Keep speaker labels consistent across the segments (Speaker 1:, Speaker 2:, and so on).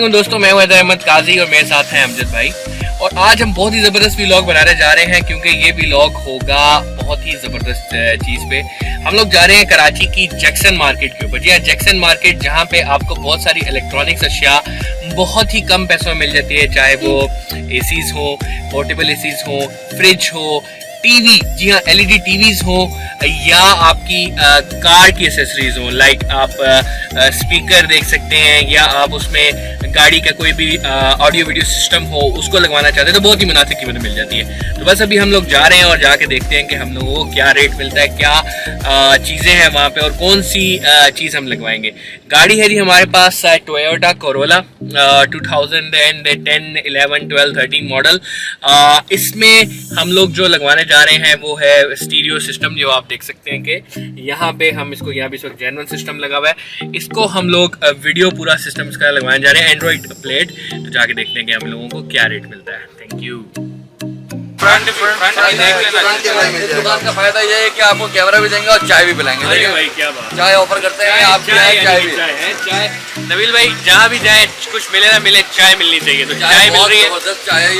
Speaker 1: वालेकुम दोस्तों, मैं हूं अहमद काजी और मेरे साथ हैं अमजद भाई। और आज हम बहुत ही ज़बरदस्त व्लॉग बनाने जा रहे हैं क्योंकि ये व्लॉग होगा बहुत ही ज़बरदस्त चीज़ पे। हम लोग जा रहे हैं कराची की जैक्सन मार्केट के ऊपर। जी हाँ, जैक्सन मार्केट, जहाँ पे आपको बहुत सारी इलेक्ट्रॉनिक्स अशिया बहुत ही कम पैसों में मिल जाती है, चाहे वो एसीज हो, पोर्टेबल एसीज हो, फ्रिज हो, टीवी, जी हाँ एलईडी टीवीज हो, या आपकी कार की एसेसरीज हो, लाइक आप स्पीकर देख सकते हैं, या आप उसमें गाड़ी का कोई भी ऑडियो वीडियो सिस्टम हो उसको लगवाना चाहते हैं तो बहुत ही मुनासिब कीमत में मिल जाती है। तो बस अभी हम लोग जा रहे हैं और जाके देखते हैं कि हम लोगों को क्या रेट मिलता है, क्या चीज़ें हैं वहाँ पे और कौन सी चीज़ हम लगवाएंगे। गाड़ी है जी हमारे पास टोयोटा कोरोला 2010, 11, 12, 13 मॉडल। इसमें हम लोग जो लगवाने जा रहे हैं वो है स्टीरियो सिस्टम, जो आप देख सकते हैं कि यहाँ पे हम इसको, यहाँ पे इस वक्त जेन्युइन सिस्टम लगा हुआ है, इसको हम लोग वीडियो पूरा सिस्टम इसका लगवाने जा रहे हैं, एंड्रॉइड प्लेट। तो जाके देखते हैं कि हम लोगों को क्या रेट मिलता है। Thank you.
Speaker 2: फ्रंट दुकान का फायदा ये है कि आपको कैमरा भी देंगे और चाय भी पिलाएंगे।
Speaker 1: भाई क्या बात,
Speaker 2: चाय ऑफर करते हैं आप, चाय भी
Speaker 1: चाय। नबील भाई जहाँ भी जाए कुछ मिले ना मिले, चाय मिलनी चाहिए। तो चाय मिल रही है,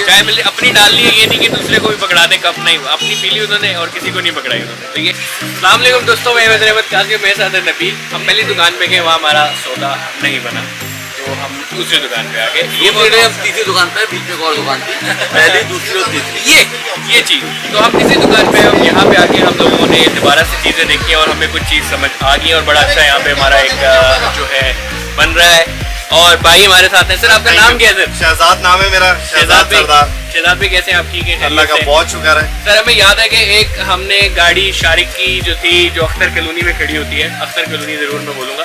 Speaker 1: चाय मिल रही, अपनी डालनी है, ये नहीं कि दूसरे को भी पकड़ा दे। कप नहीं, अपनी पी ली उन्होंने और किसी को नहीं पकड़ाई उन्होंने। ठीक है, अस्सलाम वालेकुम दोस्तों, मैं अहमद काजी, मेरे साथ है नबील। हम पहली दुकान पे गए, वहाँ हमारा सौदा नहीं बना तो हम दूसरी दुकान पे आ गए। ये
Speaker 2: हम तीसरी दुकान पे, बीच में एक और दुकान थी, पहली, दूसरी और तीसरी,
Speaker 1: ये चीज़। तो हम तीसरी दुकान पे, हम यहाँ पे आके हम लोगों ने दोबारा से चीज़ें देखी और हमें कुछ चीज़ समझ आ गई और बड़ा अच्छा यहाँ पे हमारा एक जो है बन रहा है। और भाई हमारे साथ हैं। सर आपका नाम क्या है? सर
Speaker 3: शहजाद नाम है मेरा।
Speaker 1: शहजाद भाई कैसे हैं आप? ठीक है,
Speaker 3: अल्लाह का बहुत शुक्र है।
Speaker 1: सर हमें याद है कि एक हमने गाड़ी शारिक की जो थी, जो अख्तर कॉलोनी में खड़ी होती है, अख्तर कॉलोनी जरूर मैं बोलूँगा,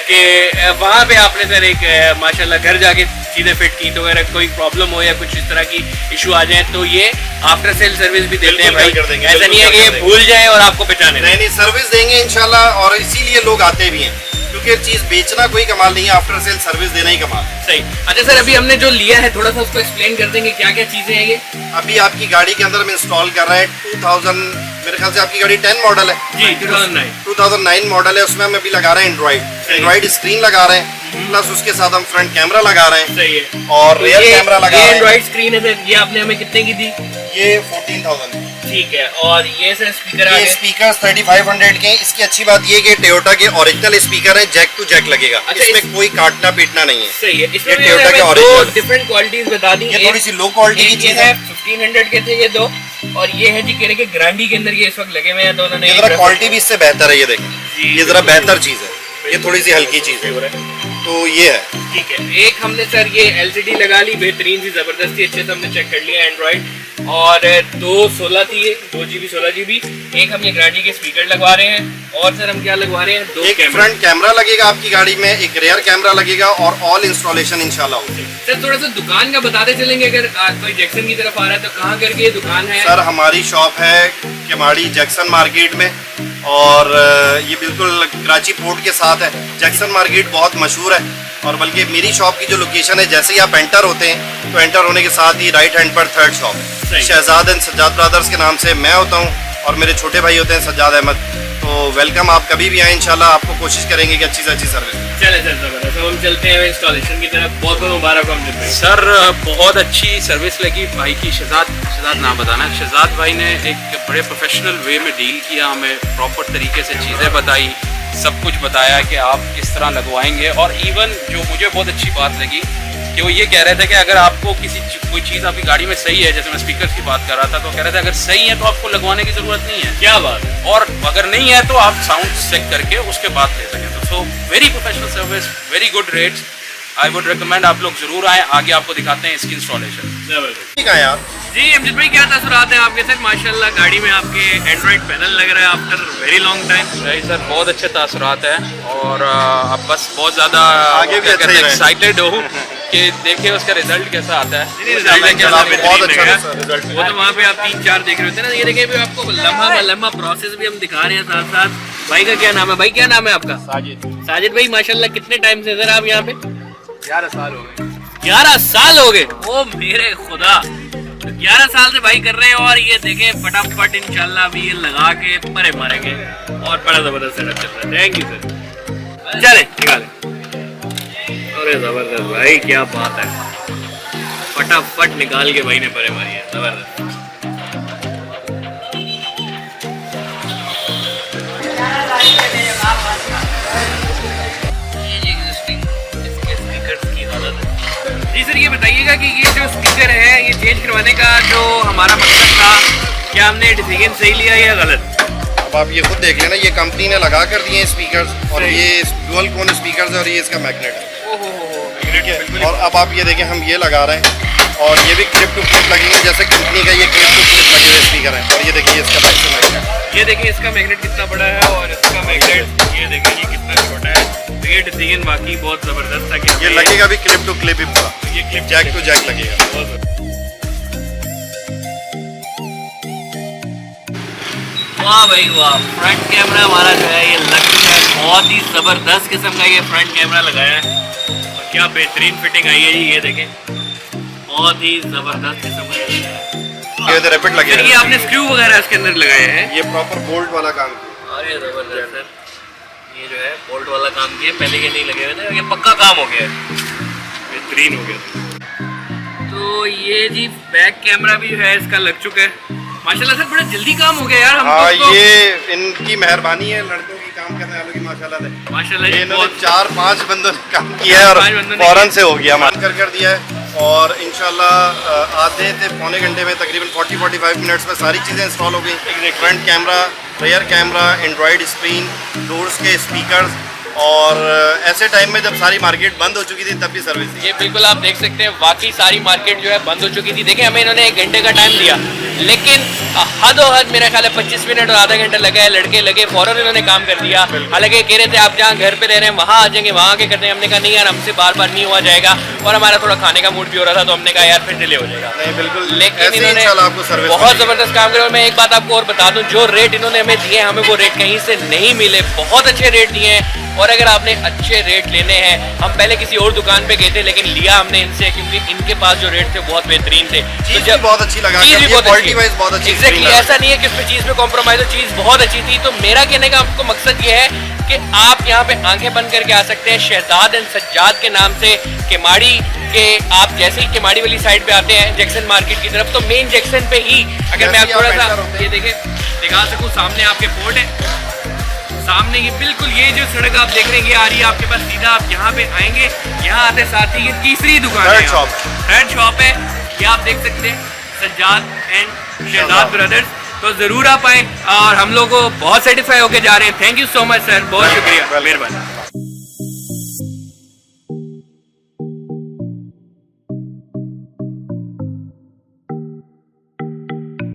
Speaker 1: कि वहाँ पे आपने सर एक माशाल्लाह घर जाके चीज़ें फिट की। तो अगर कोई प्रॉब्लम हो या कुछ इस तरह की इशू आ जाए तो ये आफ्टर सेल सर्विस भी देते हैं भाई। ऐसा नहीं है कि भूल जाए और आपको पहचाने।
Speaker 3: नहीं, सर्विस देंगे इंशाल्लाह, और इसीलिए लोग आते भी हैं क्योंकि चीज़ बेचना कोई कमाल नहीं है, आफ्टर सेल सर्विस देना ही कमाल।
Speaker 1: सही। अच्छा सर, अभी हमने जो लिया है थोड़ा सा उसको एक्सप्लेन कर देंगे, क्या क्या चीज़ें हैं ये?
Speaker 3: अभी आपकी गाड़ी के अंदर हम इंस्टॉल कर रहे हैं 2000, मेरे ख्याल से आपकी गाड़ी 10 मॉडल है
Speaker 1: जी,
Speaker 3: 2009 मॉडल है। उसमें हम अभी लगा रहे हैं एंड्रॉइड स्क्रीन लगा रहे हैं, प्लस उसके साथ हम फ्रंट कैमरा लगा रहे हैं।
Speaker 1: सही है।
Speaker 3: और रियर कैमरा लगा रहे हैं।
Speaker 1: एंड्रॉइड स्क्रीन है सर, ये आपने हमें कितने की दी?
Speaker 3: ये 14,000।
Speaker 1: ठीक है। और ये सर स्पीकर,
Speaker 3: ये स्पीकर 3500 के हैं। इसकी अच्छी बात ये कि टोयोटा के ओरिजिनल स्पीकर है, जैक टू जैक लगेगा।
Speaker 1: अच्छा,
Speaker 3: इसमें कोई काटना पीटना नहीं है।
Speaker 1: सही है। इसमें
Speaker 3: टोयोटा के ओरिजिनल
Speaker 1: डिफरेंट क्वालिटीज बता दी।
Speaker 3: ये थोड़ी सी लो क्वालिटी की चीज है,
Speaker 1: 1500 के थे ये दो, और ये है जी कहने के ग्रांडी के अंदर ये इस वक्त लगे हुए हैं दोनों ने।
Speaker 3: ये जरा क्वालिटी भी इससे बेहतर है, ये देखें, ये जरा बेहतर चीज है, ये थोड़ी सी हल्की चीज है, तो ये है।
Speaker 1: ठीक है। एक हमने सर ये एलसीडी लगा ली, बेहतरीन सी, जबरदस्ती, अच्छे से हमने चेक कर लिया एंड्रॉइड। और 2 GB 16 GB। एक हम ये ग्रांडी के स्पीकर लगवा रहे हैं, और सर हम क्या लगवा रहे हैं?
Speaker 3: एक फ्रंट कैमरा लगेगा आपकी गाड़ी में, एक रियर कैमरा लगेगा, और ऑल इंस्टॉलेशन इंशाल्लाह होगी।
Speaker 1: सर थोड़ा सा दुकान का बताते चलेंगे, अगर कोई जैक्सन की तरफ आ रहा है तो कहाँ करके ये दुकान है?
Speaker 3: सर हमारी शॉप है केमाड़ी जैक्सन मार्केट में, और ये बिल्कुल कराची पोर्ट के साथ है। जैक्सन मार्केट बहुत मशहूर है, और बल्कि मेरी शॉप की जो लोकेशन है, जैसे ही आप एंटर होते हैं तो एंटर होने के साथ ही राइट हैंड पर थर्ड शॉप है। शहजाद एंड सज्जाद ब्रदर्स के नाम से मैं होता हूँ, और मेरे छोटे भाई होते हैं सज्जाद अहमद। तो वेलकम, आप कभी भी आए, इंशाल्लाह आपको कोशिश करेंगे कि अच्छी से अच्छी सर्विस।
Speaker 1: चले सर, जबरदस्त। हम चलते हैं इंस्टॉलेशन की तरफ। बहुत बहुत मुबारक हो हमने।
Speaker 4: सर बहुत अच्छी सर्विस लगी भाई की। शहजाद नाम बताना है। शहजाद भाई ने एक बड़े प्रोफेशनल वे में डील किया, हमें प्रॉपर तरीके से चीज़ें बताई, सब कुछ बताया कि आप किस तरह लगवाएंगे। और इवन जो मुझे बहुत अच्छी बात लगी कि वो ये कह रहे थे कि अगर आपको कोई चीज़ आपकी गाड़ी में सही है, जैसे मैं स्पीकर की बात कर रहा था, तो कह रहे थे अगर सही है तो आपको लगवाने की ज़रूरत नहीं है।
Speaker 1: क्या बात है।
Speaker 4: और अगर नहीं है तो आप साउंड चेक करके उसके बाद ले सकें। तो so very professional service, very good rates. I would recommend आप लोग जरूर आएँ। आगे आपको दिखाते हैं इसकी इंस्टॉलेशन।
Speaker 3: ठीक है यार
Speaker 1: जी। अमजद भाई क्या तासुरात हैं आपके? सर माशाल्लाह गाड़ी में आपके एंड्रॉइड पैनल लग रहा है आफ्टर वेरी लॉन्ग टाइम।
Speaker 4: नहीं सर, बहुत अच्छे तासुरात हैं, और अब बस बहुत ज़्यादा
Speaker 3: आगे भी
Speaker 4: एक्साइटेड हूँ कि देखिए उसका रिजल्ट कैसा आता है।
Speaker 3: बहुत अच्छा रिजल्ट।
Speaker 1: वो तो वहाँ पे आप 3-4 देख रहे होते हैं ना, ये देखिए भी आपको लम्हा प्रोसेस भी हम दिखा रहे हैं साथ साथ। भाई का क्या नाम है? भाई क्या नाम है आपका? साजिद भाई। माशाल्लाह कितने टाइम से सर आप यहाँ पे?
Speaker 4: 11 साल हो गए।
Speaker 1: 11 साल हो गए? ओ मेरे खुदा, 11 साल से भाई कर रहे हैं। और ये देखें फटाफट इंशाल्लाह अभी ये लगा के परे मारेंगे, और बड़ा जबरदस्त सेटअप चल रहा है। Thank you sir. चले निकाले। अरे जबरदस्त भाई, क्या बात है, फटाफट निकाल के भाई ने परे मारी है, जबरदस्त। जी सर, ये बताइएगा कि ये जो स्पीकर है ये चेंज करवाने का जो हमारा मकसद था, क्या हमने डिसीजन सही लिया या गलत?
Speaker 3: अब आप ये खुद देख लेना, ये कंपनी ने लगा कर दिए हैं स्पीकर्स, और ये डुअल कोन स्पीकर्स है, और ये इसका मैग्नेट है। ठीक है, और अब आप ये देखें, हम ये लगा रहे हैं, और ये भी क्लिप टू क्लिप लगेंगे, जैसे कंपनी का ये क्लिप टू क्लिप लगे हुए स्पीकर है। और ये देखिए इसका बैक से मैग्नेट,
Speaker 1: ये देखिए इसका मैग्नेट कितना बड़ा है, और इसका मैग्नेट ये देखिए ये कितना छोटा है। तो ये डिसीजन वाकई बहुत ज़बरदस्त था कि
Speaker 3: ये लगेगा भी क्लिप टू क्लिप ही पूरा,
Speaker 1: ये क्लिप
Speaker 3: जैक टू जैक लगेगा।
Speaker 1: वाह भाई वाह, फ्रंट कैमरा हमारा जो है ये लग चुका है, बहुत ही ज़बरदस्त किस्म का ये फ्रंट कैमरा लगाया है, और क्या बेहतरीन फिटिंग आई है जी, ये देखें, बहुत ही ज़बरदस्त किस्म का
Speaker 3: ये रैपिड लगे
Speaker 1: है। ये आपने स्क्रू वगैरह इसके अंदर लगाए हैं?
Speaker 3: ये प्रॉपर बोल्ट वाला काम किया।
Speaker 1: अरे ज़बरदस्त सर, ये जो है बोल्ट वाला काम किया, पहले ये नहीं लगे हुए थे, ये पक्का काम हो गया है, बेहतरीन हो गया। तो ये जी बैक कैमरा भी जो है इसका लग चुका है, माशाल्लाह सर, बड़ा जल्दी काम हो गया यार। हम
Speaker 3: हाँ,
Speaker 1: तो
Speaker 3: ये इनकी मेहरबानी है, लड़कों की काम करने वालों की माशाल्लाह से।
Speaker 1: माशाल्लाह जी,
Speaker 3: इन्होंने
Speaker 1: बहुत
Speaker 3: 4-5 बंदों ने काम किया है, और
Speaker 1: 5 बंदों ने
Speaker 3: फौरन से हो गया, मान कर दिया है। और इंशाल्लाह आधे से पौने घंटे में तकरीबन 40-45 मिनट्स में सारी चीज़ें इंस्टॉल हो गई। Front camera, rear camera, Android screen, doors के स्पीकर्स, और ऐसे टाइम में जब सारी मार्केट बंद हो चुकी थी तब भी सर्विस।
Speaker 1: ये बिल्कुल आप देख सकते हैं, वाकई सारी मार्केट जो है बंद हो चुकी थी। देखें, हमें इन्होंने 1 घंटे का टाइम दिया, लेकिन हदो हद मेरा ख्याल है 25 मिनट और आधा घंटा लगा है, लड़के लगे, फौरन इन्होंने काम कर दिया। हालांकि कह रहे थे आप जहाँ घर पे रह रहे हैं वहाँ आ जाएंगे, वहाँ आके करते हैं। हमने कहा नहीं यार, हमसे बार बार नहीं हुआ जाएगा, और हमारा थोड़ा खाने का मूड भी हो रहा था, तो हमने कहा यार फिर डिले हो जाएगा।
Speaker 3: नहीं बिल्कुल,
Speaker 1: लेकिन इन्होंने
Speaker 3: आपको सर्विस
Speaker 1: बहुत ज़बरदस्त काम किया। और मैं एक बात आपको और बता दूं, जो रेट इन्होंने हमें दिए, हमें वो रेट कहीं से नहीं मिले, बहुत अच्छे रेट दिए हैं। और अगर आपने अच्छे रेट लेने हैं, हम पहले किसी और दुकान पे गए थे, लेकिन लिया हमने इनसे, क्योंकि इनके पास जो रेट थे बहुत बेहतरीन थे।
Speaker 3: तो जब बहुत अच्छी लगा,
Speaker 1: चीज़ भी बहुत
Speaker 3: क्वालिटी वाइज बहुत अच्छी।
Speaker 1: एग्जैक्टली, ऐसा नहीं है कि उसमें चीज़ में कॉम्प्रोमाइज हो, चीज़ बहुत अच्छी थी। तो मेरा कहने का आपको मकसद ये है कि आप यहाँ पे आंखें बंद करके आ सकते हैं, शहजाद एंड सज्जाद के नाम से केमाड़ी के। आप जैसे ही केमाड़ी वाली साइड पे आते हैं जैक्सन मार्केट की तरफ, तो मेन जैक्सन पे ही, अगर मैं आप थोड़ा सा ये देखे दिखा सकूँ, सामने आपके पोर्ट है, सामने ये बिल्कुल ये जो सड़क आप देख रहे हैं ये आ रही है आपके पास, सीधा आप यहाँ पे आएंगे, यहाँ आते साथ ही ये तीसरी दुकान है, थर्ड शॉप है, ये आप देख सकते हैं, सज्जाद एंड शहजाद ब्रदर्स। तो ज़रूर आप आए, और हम लोग को बहुत सेटिस्फाई होके जा रहे हैं। Thank you so much sir, बहुत शुक्रिया, मेहरबानी।